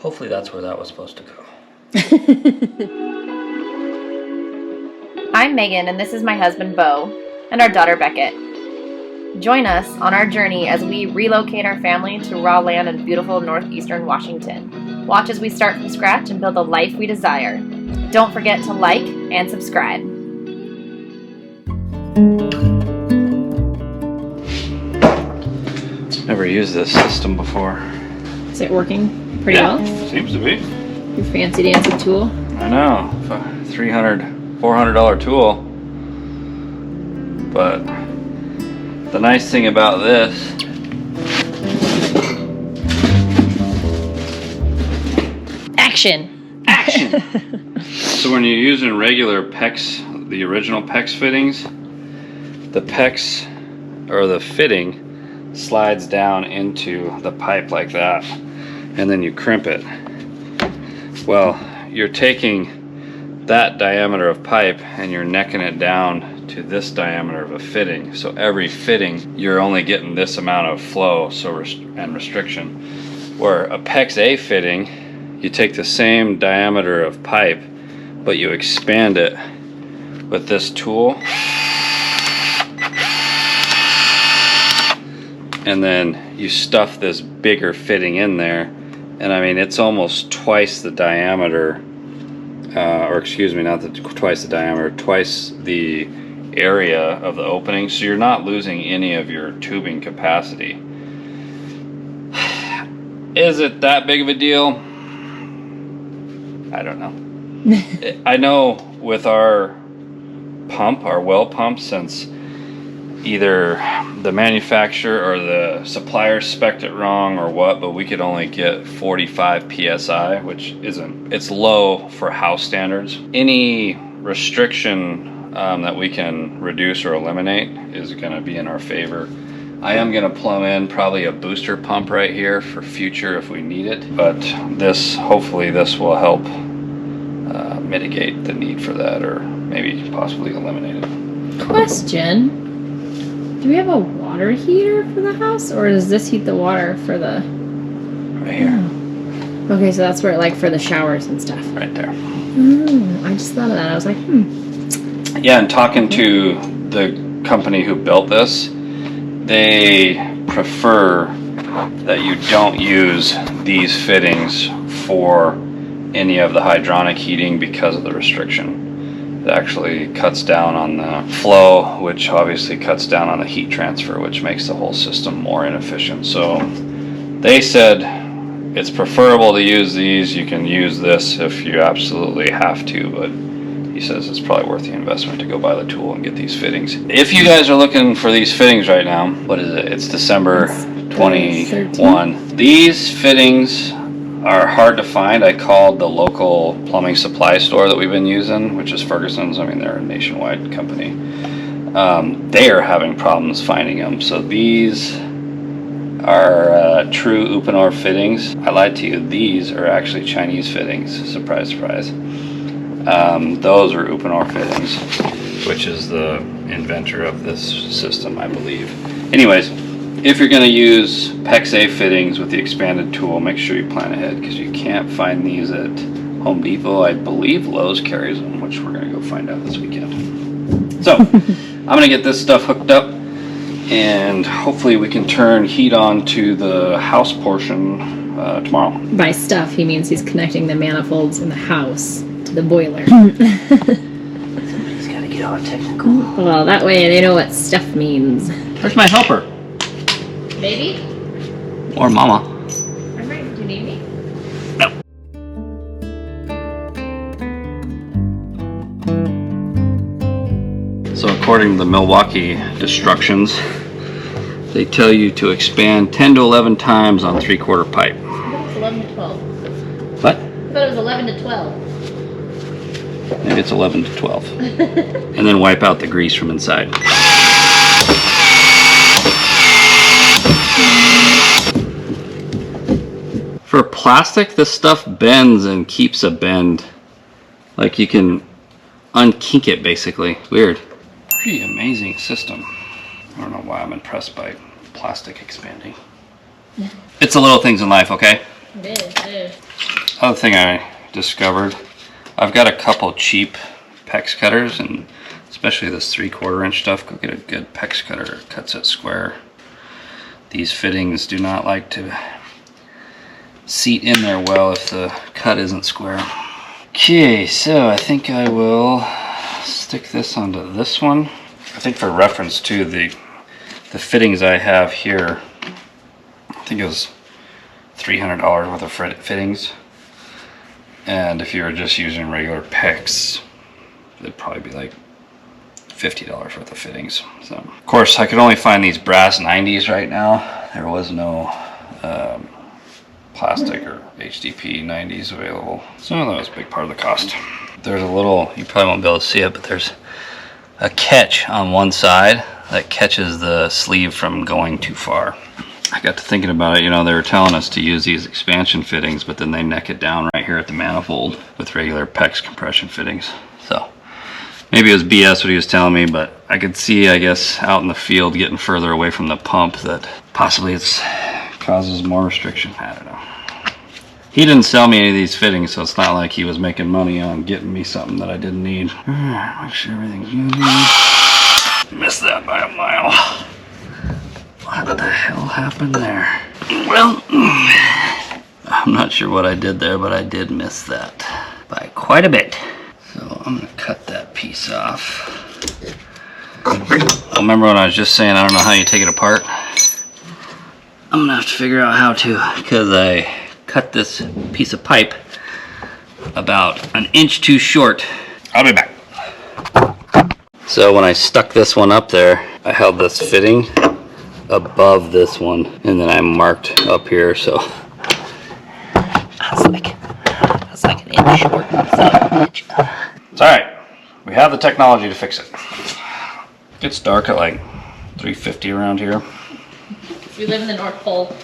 Hopefully that's where that was supposed to go. I'm Megan, and this is my husband, Beau, and our daughter, Beckett. Join us on our journey as we relocate our family to raw land in beautiful northeastern Washington. Watch as we start from scratch and build the life we desire. Don't forget to like and subscribe. Never used this system before. Is it working pretty well? Seems to be. Your fancy dancy tool? I know, $300, $400 tool. But the nice thing about this Action! So when you're using regular PEX, the original PEX fittings, the PEX or the fitting slides down into the pipe like that, and then you crimp it. Well, you're taking that diameter of pipe and you're necking it down to this diameter of a fitting. So every fitting, you're only getting this amount of flow and restriction. Where a PEX A fitting, you take the same diameter of pipe, but you expand it with this tool. And then you stuff this bigger fitting in there. And I mean, it's almost twice the diameter, or excuse me, not twice the diameter, twice the area of the opening. So you're not losing any of your tubing capacity. Is it that big of a deal? I don't know. I know with our pump, our well pump, since either the manufacturer or the supplier spec'd it wrong or what, but we could only get 45 PSI, which it's low for house standards. Any restriction that we can reduce or eliminate is gonna be in our favor. I am gonna plumb in probably a booster pump right here for future if we need it, but hopefully this will help mitigate the need for that, or maybe possibly eliminate it. Question. Do we have a water heater for the house, or does this heat the water for the... Right here. Oh. Okay, so that's where, like, for the showers and stuff. Right there. I just thought of that. I was like, Yeah, and talking to the company who built this, they prefer that you don't use these fittings for any of the hydronic heating because of the restriction. It actually cuts down on the flow, which obviously cuts down on the heat transfer, which makes the whole system more inefficient. So they said it's preferable to use these. You can use this if you absolutely have to, but he says it's probably worth the investment to go buy the tool and get these fittings. If you guys are looking for these fittings right now, what is it? It's December 21. These fittings are hard to find. I called the local plumbing supply store that we've been using, which is Ferguson's. I mean, they're a nationwide company. They are having problems finding them. So these are true Uponor fittings. I lied to you. These are actually Chinese fittings. Surprise, surprise. Those are Uponor fittings, which is the inventor of this system, I believe. Anyways, if you're going to use PEX A fittings with the expanded tool, make sure you plan ahead, because you can't find these at Home Depot. I believe Lowe's carries them, which we're going to go find out this weekend. So I'm going to get this stuff hooked up, and hopefully we can turn heat on to the house portion tomorrow. by stuff, he means he's connecting the manifolds in the house to the boiler. Somebody's got to get all technical. Well, that way they know what stuff means. Where's my helper? Baby? Or mama? I'm right. Do you need me? No. So according to the Milwaukee instructions, they tell you to expand 10 to 11 times on 3/4 pipe. I thought it was 11 to 12. What? I thought it was 11 to 12. Maybe it's 11 to 12. And then wipe out the grease from inside. For plastic, this stuff bends and keeps a bend. Like you can unkink it basically. Weird. Pretty amazing system. I don't know why I'm impressed by plastic expanding. It's the little things in life, okay? It is. Other thing I discovered, I've got a couple cheap PEX cutters, and especially this 3/4 inch stuff, go get a good PEX cutter. It cuts it square. These fittings do not like to seat in there well if the cut isn't square. Okay, so I think I will stick this onto this one. I think for reference to the fittings I have here, I think it was $300 worth of fittings. And if you were just using regular PEX, it'd probably be like $50 worth of fittings. So, of course, I could only find these brass 90s right now. There was no plastic or HDP 90s available. So that was a big part of the cost. There's a little, you probably won't be able to see it, but there's a catch on one side that catches the sleeve from going too far. I got to thinking about it, you know, they were telling us to use these expansion fittings, but then they neck it down right here at the manifold with regular PEX compression fittings. So maybe it was BS what he was telling me, but I could see, I guess, out in the field getting further away from the pump that possibly it's causes more restriction. I don't know. He didn't sell me any of these fittings, so it's not like he was making money on getting me something that I didn't need. Alright, make sure everything's good. Missed that by a mile. What the hell happened there? Well, I'm not sure what I did there, but I did miss that by quite a bit. So I'm gonna cut that piece off. Remember when I was just saying I don't know how you take it apart? I'm gonna have to figure out how to, because I cut this piece of pipe about an inch too short. I'll be back. So when I stuck this one up there, I held this fitting above this one, and then I marked up here, so that's like an inch short. It's alright. We have the technology to fix it. It's dark at like 3:50 around here. We live in the North Pole.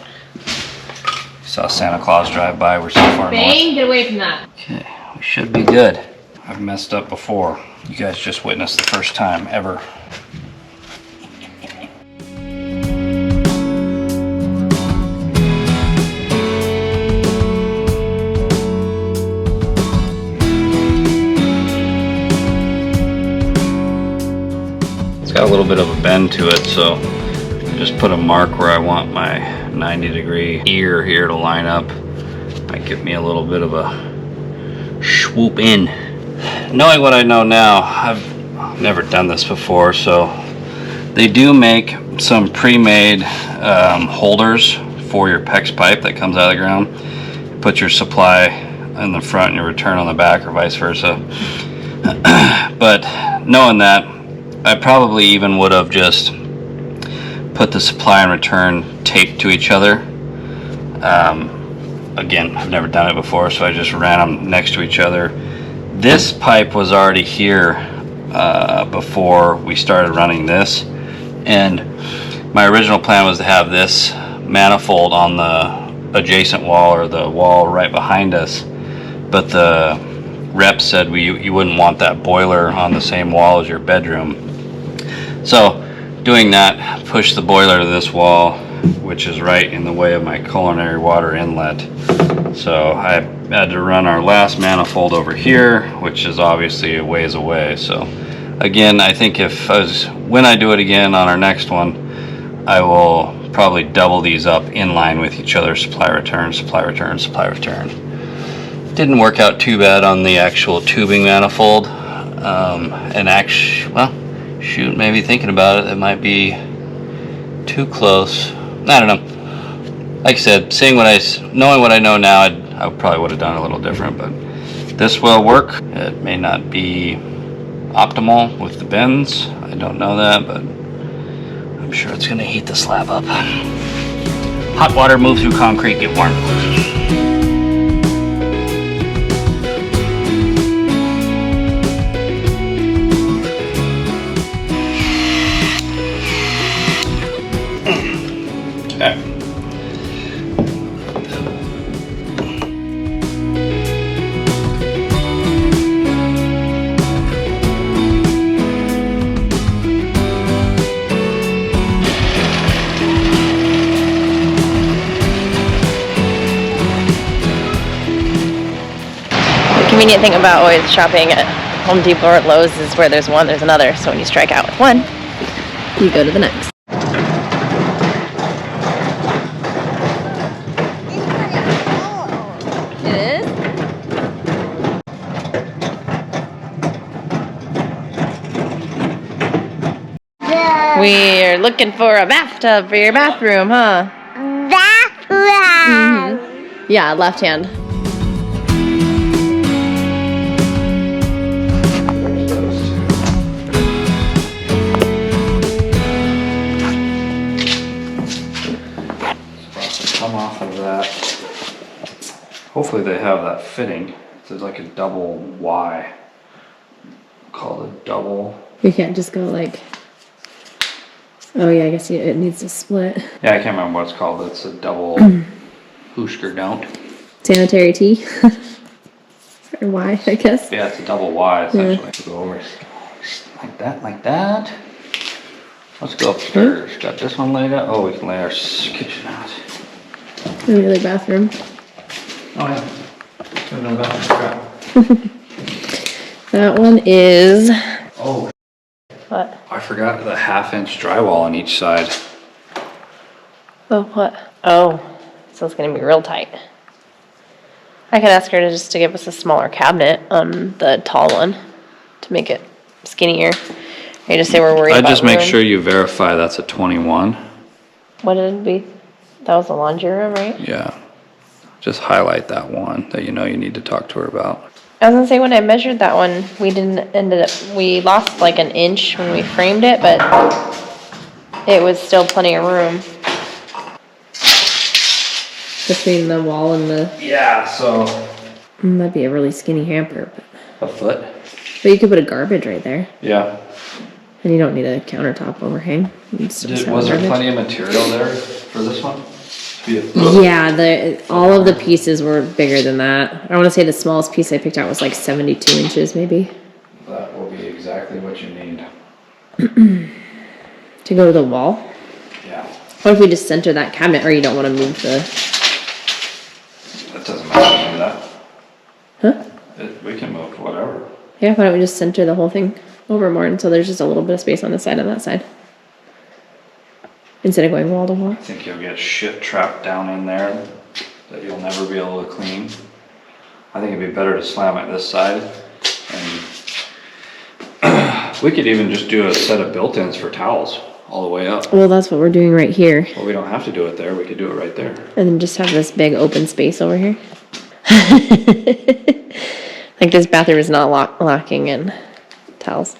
Saw Santa Claus drive by. We're so far Bang, north. get away from that. Okay, we should be good. I've messed up before. You guys just witnessed the first time ever. It's got a little bit of a bend to it, so I just put a mark where I want my 90-degree ear here to line up. Might give me a little bit of a swoop in. Knowing what I know now, I've never done this before, so they do make some pre-made holders for your PEX pipe that comes out of the ground. Put your supply in the front and your return on the back, or vice versa. But knowing that, I probably even would have just put the supply and return taped to each other. Again, I've never done it before, so I just ran them next to each other. This pipe was already here before we started running this, and my original plan was to have this manifold on the adjacent wall, or the wall right behind us, but the rep said you wouldn't want that boiler on the same wall as your bedroom. So doing that, push the boiler to this wall, which is right in the way of my culinary water inlet. So I had to run our last manifold over here, which is obviously a ways away. So again, I think when I do it again on our next one, I will probably double these up in line with each other, supply return, supply return, supply return. Didn't work out too bad on the actual tubing manifold. Well, shoot, maybe thinking about it, it might be too close. I don't know. Like I said, knowing what I know now, I probably would have done a little different, but this will work. It may not be optimal with the bends. I don't know that, but I'm sure it's going to heat the slab up. Hot water, move through concrete, get warm. convenient thing about always shopping at Home Depot or at Lowe's is where there's one, there's another. So when you strike out with one, you go to the next. It is? We're looking for a bathtub for your bathroom, huh? Bathroom. Yeah, left hand. Come off of that. Hopefully they have that fitting. It's like a double Y. Called a double. You can't just go like. Oh yeah, I guess it needs to split. Yeah, I can't remember what it's called. It's a double Hoosker don't. Sanitary T. Or Y, I guess. Yeah, it's a double Y essentially. Yeah. Go over like that, like that. Let's go upstairs. Got this one laid out. Oh, we can lay our kitchen out. Really bathroom. Oh yeah. Another bathroom. That one is. Oh. What? I forgot the 1/2-inch drywall on each side. Oh, what? Oh, so it's gonna be real tight. I could ask her to just to give us a smaller cabinet on the tall one to make it skinnier. Or just say we're worried about Just make room. sure you verify that's a 21. What did it be? That was the laundry room, right? Yeah. Just highlight that one that you know you need to talk to her about. I was gonna say when I measured that one, we lost like an inch when we framed it, but it was still plenty of room. Between the wall and the... Yeah, so... That'd be a really skinny hamper. A foot? But you could put a garbage right there. Yeah. And you don't need a countertop overhang. Was there plenty of material there for this one? Yeah, all of the pieces were bigger than that. I want to say the smallest piece I picked out was like 72 inches maybe. That will be exactly what you need. To go to the wall? Yeah. What if we just center that cabinet, or you don't want to move the... That doesn't matter to do that. Huh? We can move whatever. Yeah, why don't we just center the whole thing over more until there's just a little bit of space on this side and that side. Instead of going wall to wall. I think you'll get shit trapped down in there that you'll never be able to clean. I think it'd be better to slam it this side. And we could even just do a set of built-ins for towels all the way up. Well, that's what we're doing right here. Well, we don't have to do it there. We could do it right there. And then just have this big open space over here. Like this bathroom is not locking in towels.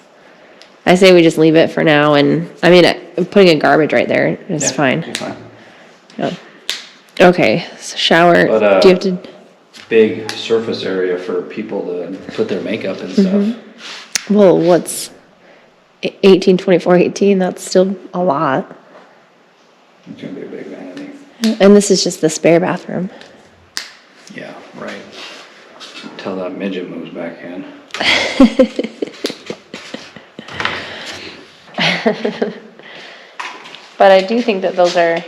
I say we just leave it for now, and I mean, putting a garbage right there is fine. Fine. Yeah. Okay, so shower. But, do you have to? Big surface area for people to put their makeup and stuff. Well, what's 18, 24, 18? That's still a lot. It's gonna be a big vanity. And this is just the spare bathroom. Yeah, right. Until that midget moves back in. But I do think that those are,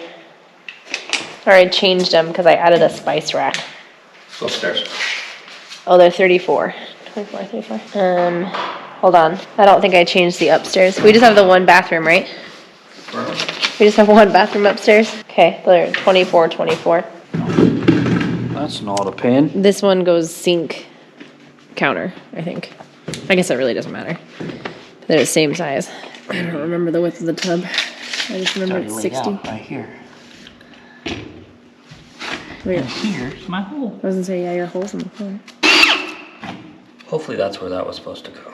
or I changed them because I added a spice rack. Go upstairs. Oh, they're 34. 24, 34. Hold on. I don't think I changed the upstairs. We just have the one bathroom, right? We just have one bathroom upstairs. Okay, they're 24, 24. That's not a pain. This one goes sink counter, I think. I guess it really doesn't matter. They're the same size. I don't remember the width of the tub. I just remember it's 60. Right here. Where? Here's my hole. I was gonna say, yeah, your hole's in the floor. Hopefully that's where that was supposed to go.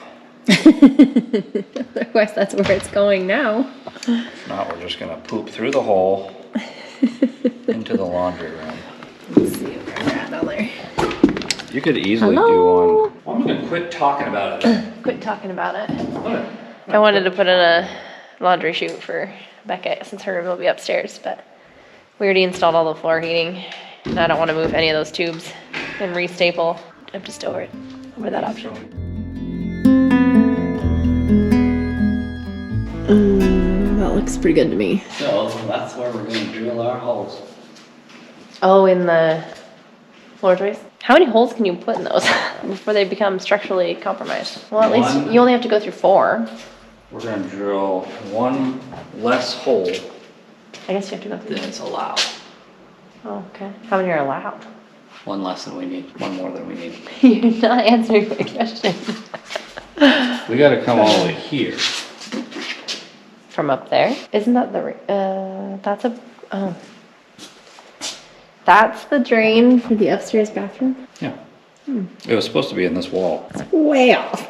Otherwise, that's where it's going now. If not, we're just gonna poop through the hole into the laundry room. Let's see if we're at down there. You could easily do one. I'm gonna quit talking about it. Quit talking about it. What? I wanted to put in a laundry chute for Beckett since her room will be upstairs, but we already installed all the floor heating, and I don't want to move any of those tubes and re-staple. I'm just over that option. That looks pretty good to me. So that's where we're gonna drill our holes. Oh, in the Floor joists. How many holes can you put in those before they become structurally compromised? Well, at least you only have to go through 4. We're gonna drill 1 less hole I guess you have to go through. than is allowed. Oh, okay. How many are allowed? 1 less than we need, 1 more than we need. You're not answering my question. We gotta come all the way here. From up there? Isn't that the, that's a, oh. That's the drain for the upstairs bathroom? Yeah. It was supposed to be in this wall. It's way off.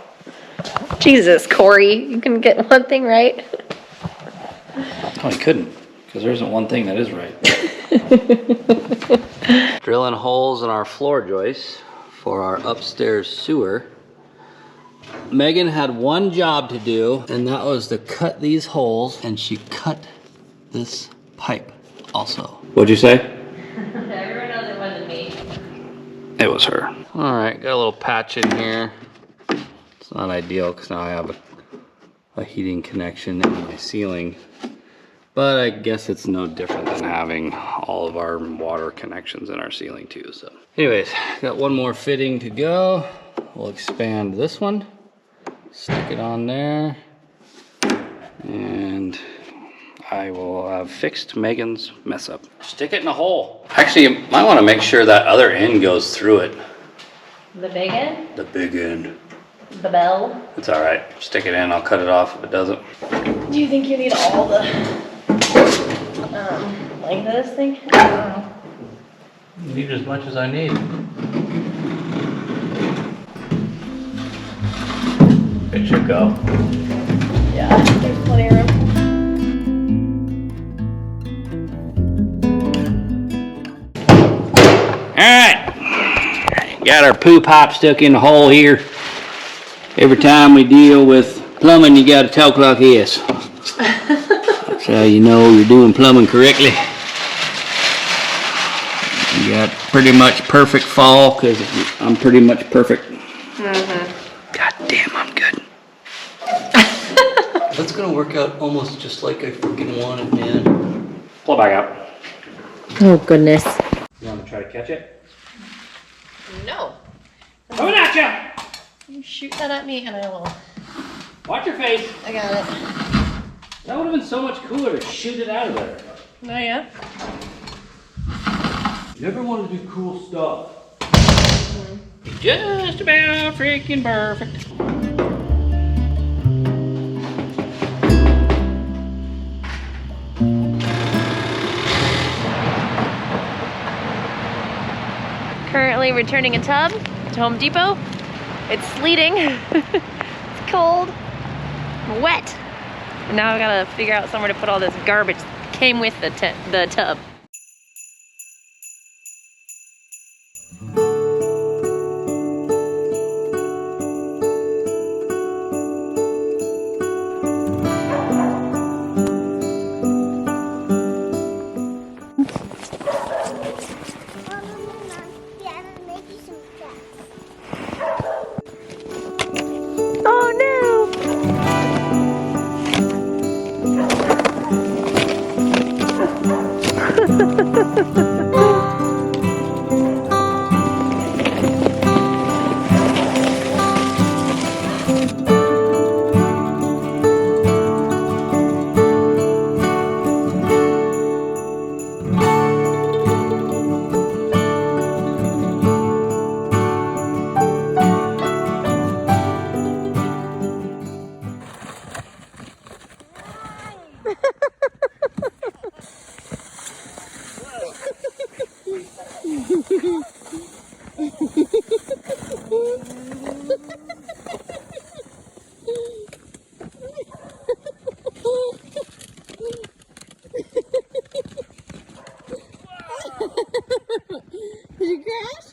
Jesus, Corey, you can get one thing right. Oh, you couldn't, because there isn't one thing that is right. Drilling holes in our floor joists for our upstairs sewer. Megan had one job to do, and that was to cut these holes, and she cut this pipe also. What'd you say? Everyone knows it wasn't me. It was her. All right, got a little patch in here. It's not ideal because now I have a heating connection in my ceiling. But I guess it's no different than having all of our water connections in our ceiling too. So anyways, got one more fitting to go. We'll expand this one, stick it on there, and I will have fixed Megan's mess up. Stick it in a hole. Actually, you might want to make sure that other end goes through it. The big end? The big end. The bell? It's all right. Stick it in. I'll cut it off if it doesn't. Do you think you need all the length of this thing? I don't know. Need as much as I need. It should go. Yeah, there's plenty of room. Alright, got our poo pipe stuck in the hole here. Every time we deal with plumbing, you gotta talk like this. That's how you know you're doing plumbing correctly. You got pretty much perfect fall, because I'm pretty much perfect. God damn, I'm good. That's gonna work out almost just like I freaking wanted, man. Pull it back out. Oh, goodness. You want to try to catch it? No. Coming at ya! You shoot that at me and I will. Watch your face. I got it. That would have been so much cooler to shoot it out of there. Oh, yeah? You never want to do cool stuff. Just about freaking perfect. Currently returning a tub to Home Depot. It's sleeting. It's cold. Wet. And now I gotta figure out somewhere to put all this garbage that came with the tub. Oh no! Did you crash?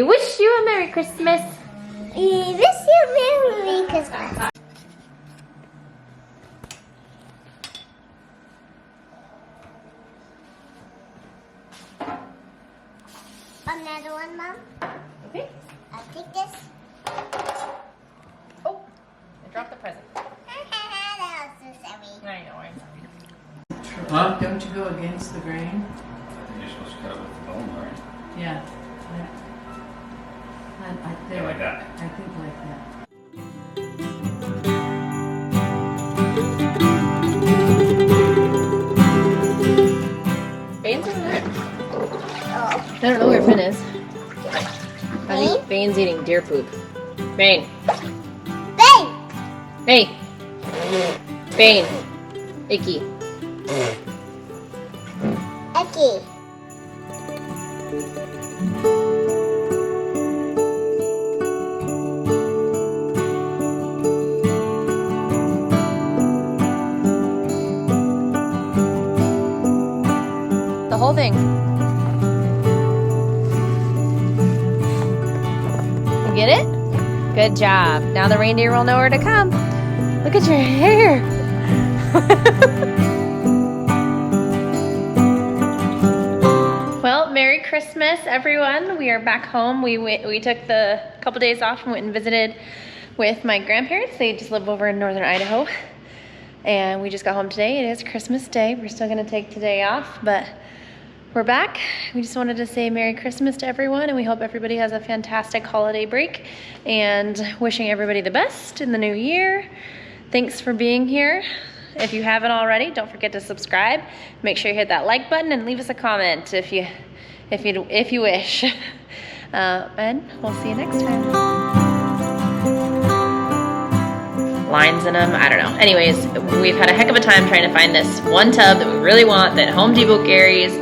We wish you a Merry Christmas. We wish you a Merry Christmas. Another one, Mom? Okay. I'll take this. Oh, I dropped the present. That was so silly. I know, I'm sorry. Huh? Don't you go against the grain? I think you're supposed to cut it with the bone, right? Yeah. I think, Yeah, like that. I think like that. Bane's over there. I don't know where Finn is. I think Bane's eating deer poop. Bane. Bang! Hey. Bane. Icky. Okay. The whole thing. You get it? Good job. Now the reindeer will know where to come. Look at your hair. Well, Merry Christmas, everyone. We are back home. We took the couple days off and went and visited with my grandparents. They just live over in northern Idaho. And we just got home today. It is Christmas Day. We're still gonna take today off, but we're back. We just wanted to say Merry Christmas to everyone, and we hope everybody has a fantastic holiday break, and wishing everybody the best in the new year. Thanks for being here. If you haven't already, don't forget to subscribe. Make sure you hit that like button and leave us a comment if you wish. And we'll see you next time. Lines in them, I don't know. Anyways, we've had a heck of a time trying to find this one tub that we really want that Home Depot carries.